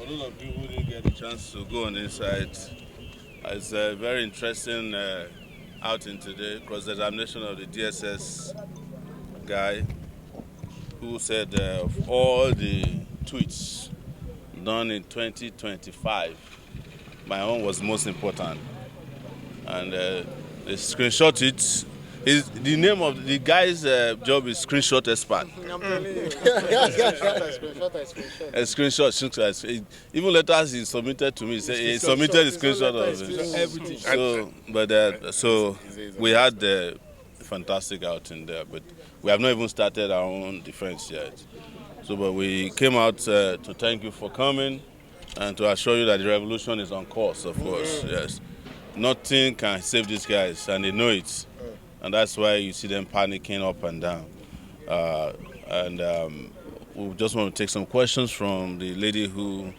For those of you who didn't get a chance to go on inside, it's a very interesting outing today, cross-examination of the DSS guy who said of all the tweets done in 2025, my own was most important. And they screenshot it. The name of the guy's job is screenshot expert. I'm telling you. A screenshot. Even letters he submitted to me. He submitted a screenshot of it. Everything. So, but so we had the fantastic outing there, but we have not even started our own defense yet. So, but we came out to thank you for coming and to assure you that the revolution is on course. Of course, yes. Nothing can save these guys, and they know it. And that's why you see them panicking up and down. We just want to take some questions from the lady who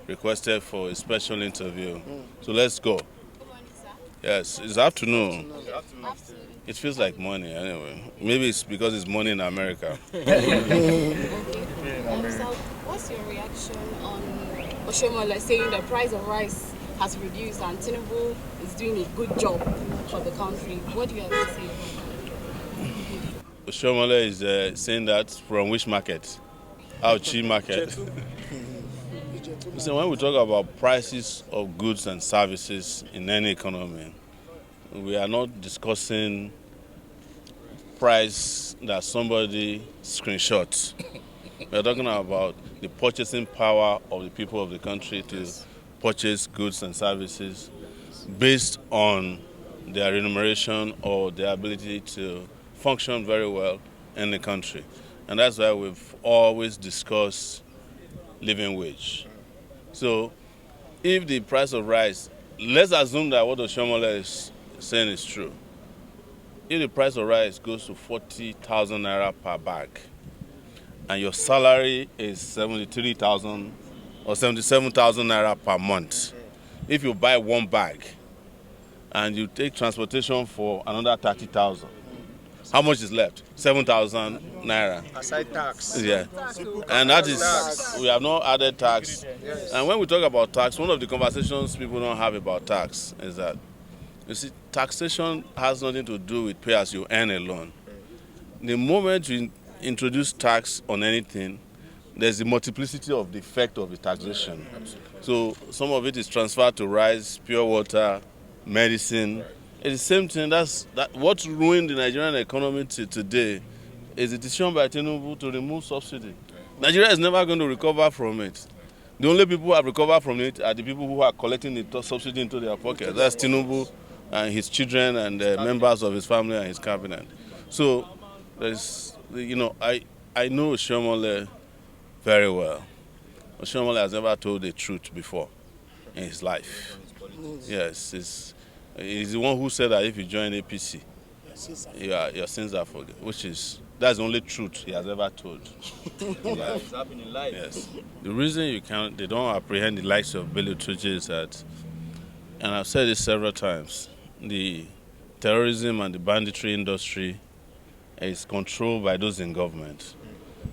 requested for a special interview. So let's go. Good morning, sir. Yes, it's afternoon. Afternoon. It feels like morning anyway. Maybe it's because it's morning in America. Okay. So what's your reaction on Oshiomhole saying the price of rice has reduced and Tinubu is doing a good job for the country? What do you have to say? Oshiomhole is saying that from which market? Auchi market. Listen, when we talk about prices of goods and services in any economy, we are not discussing price that somebody screenshots. We are talking about the purchasing power of the people of the country to purchase goods and services based on their remuneration or their ability to function very well in the country. And that's why we've always discussed living wage. So if the price of rice, let's assume that what Oshiomhole is saying is true. If the price of rice goes to 40,000 naira per bag and your salary is 73,000 or 77,000 naira per month, if you buy one bag and you take transportation for another 30,000, how much is left? 7,000 naira. Aside tax. Yeah. And that is, we have not added tax. Yes. And when we talk about tax, one of the conversations people don't have about tax is that, you see, taxation has nothing to do with pay as you earn alone. The moment you introduce tax on anything, there's a multiplicity of the effect of the taxation. So some of it is transferred to rice, pure water, medicine. It's the same thing. That what ruined the Nigerian economy today is the decision by Tinubu to remove subsidy. Nigeria is never going to recover from it. The only people who have recovered from it are the people who are collecting the subsidy into their pocket. That's Tinubu and his children and members of his family and his cabinet. So there's, I know Oshiomhole very well. Oshiomhole has never told the truth before in his life. Yes, he's the one who said that if you join APC, your sins are forgiven, that's the only truth he has ever told. It's happening in life. Yes. The reason they don't apprehend the likes of Bello Turji is that, and I've said this several times, the terrorism and the banditry industry is controlled by those in government.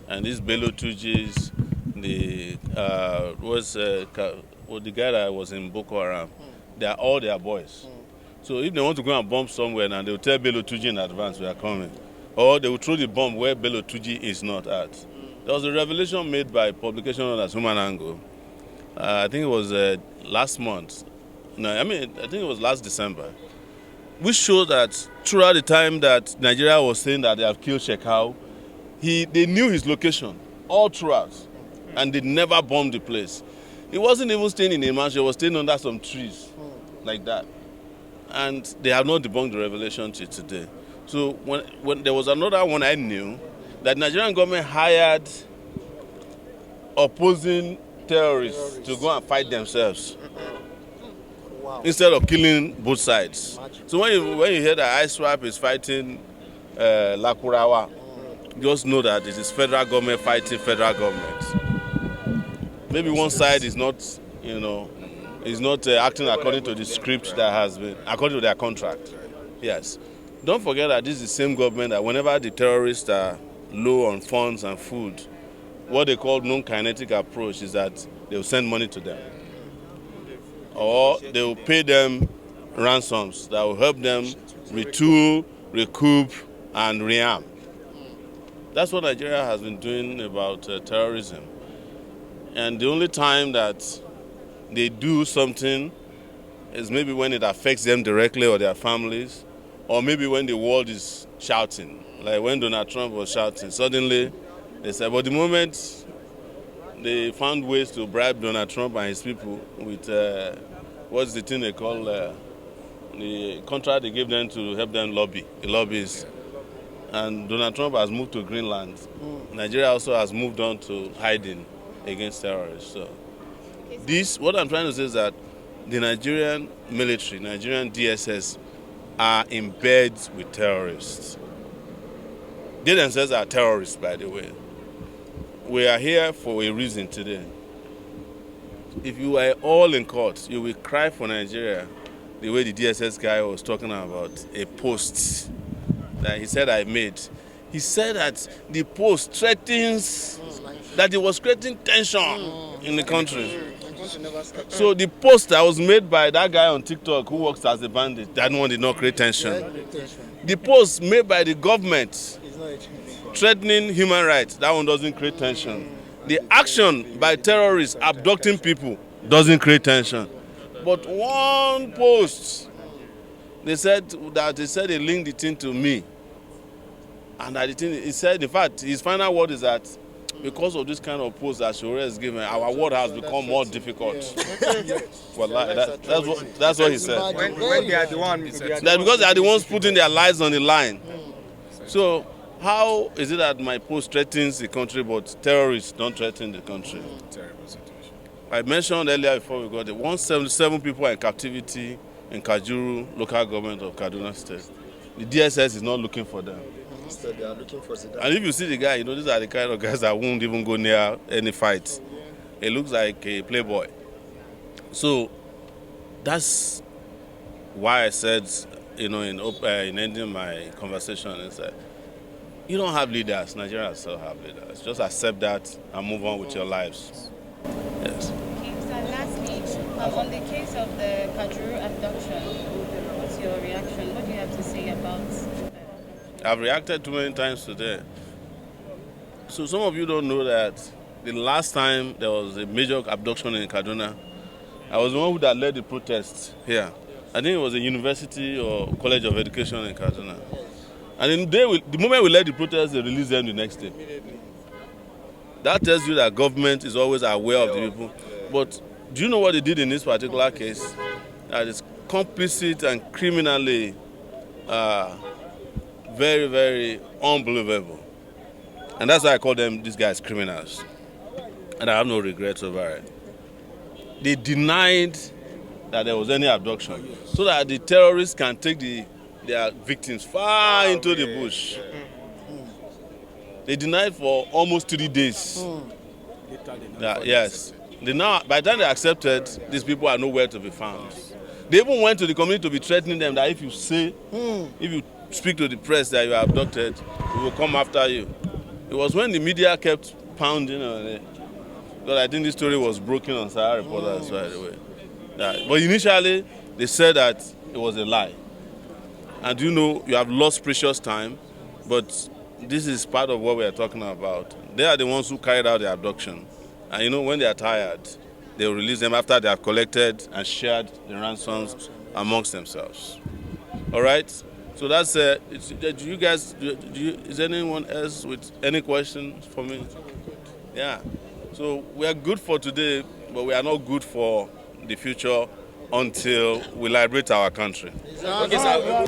And these Bello Turjis, the guy that was in Boko Haram, they are all their boys. So if they want to go and bomb somewhere now, they will tell Bello Turji in advance we are coming. Or they will throw the bomb where Bello Turji is not at. There was a revelation made by a publication known as Human Angle. I think it was last month. I think it was last December. Which showed that throughout the time that Nigeria was saying that they have killed Shekau, they knew his location all throughout. And they never bombed the place. He wasn't even staying in a mansion, he was staying under some trees like that. And they have not debunked the revelation till today. So when there was another one I knew, that Nigerian government hired opposing terrorists to go and fight themselves. Wow. Instead of killing both sides. So when you hear that ISWAP is fighting Lakurawa, just know that it is federal government fighting federal government. Maybe one side is not, acting according to the script that has been, according to their contract. Yes. Don't forget that this is the same government that whenever the terrorists are low on funds and food, what they call non-kinetic approach is that they will send money to them. Or they will pay them ransoms that will help them retool, recoup, and rearm. That's what Nigeria has been doing about terrorism. And the only time that they do something is maybe when it affects them directly or their families, or maybe when the world is shouting. Like when Donald Trump was shouting, suddenly they said, but the moment they found ways to bribe Donald Trump and his people with, what's the thing they call, the contract they gave them to help them lobby, the lobbies. And Donald Trump has moved to Greenland. Nigeria also has moved on to hiding against terrorists. So this, what I'm trying to say is that the Nigerian military, Nigerian DSS, are in bed with terrorists. They themselves are terrorists, by the way. We are here for a reason today. If you are all in court, you will cry for Nigeria the way the DSS guy was talking about a post that he said I made. He said that the post threatens, that it was creating tension in the country. So the post that was made by that guy on TikTok who works as a bandit, that one did not create tension. The post made by the government threatening human rights, that one doesn't create tension. The action by terrorists abducting people doesn't create tension. But one post, they said they linked the thing to me. And that the thing, he said, in fact, his final word is that because of this kind of post that Sowore is given, our world has become more difficult. Well, that's what he said. When they are the one, That because they are the ones putting their lives on the line. So how is it that my post threatens the country, but terrorists don't threaten the country? Terrible situation. I mentioned earlier before we got it, 177 people are in captivity in Kajuru, local government of Kaduna State. The DSS is not looking for them. so they are looking for Zidane. And if you see the guy, these are the kind of guys that won't even go near any fight. He looks like a playboy. So that's why I said, in ending my conversation, is that you don't have leaders. Nigerians still have leaders. Just accept that and move on with your lives. Yes. Okay, so lastly, on the case of the Kajuru abduction, what's your reaction? What do you have to say about I've reacted too many times today. So some of you don't know that the last time there was a major abduction in Kaduna, I was the one that led the protest here. I think it was a university or college of education in Kaduna. And the moment we led the protest, they released them the next day. That tells you that government is always aware of the people. But do you know what they did in this particular case? That is complicit and criminally very, very unbelievable. And that's why I call these guys criminals. And I have no regrets over it. They denied that there was any abduction so that the terrorists can take their victims far into the bush. They denied for almost 3 days. Yes. By the time they accepted, these people are nowhere to be found. They even went to the community to be threatening them that if you speak to the press that you are abducted, we will come after you. It was when the media kept pounding on it. Because I think this story was broken on Sowore reporters right away. But initially, they said that it was a lie. And you have lost precious time, but this is part of what we are talking about. They are the ones who carried out the abduction. And when they are tired, they will release them after they have collected and shared the ransoms amongst themselves. All right? So that's it. Do you guys, is anyone else with any questions for me? Yeah. So we are good for today, but we are not good for the future until we liberate our country. Okay, sir.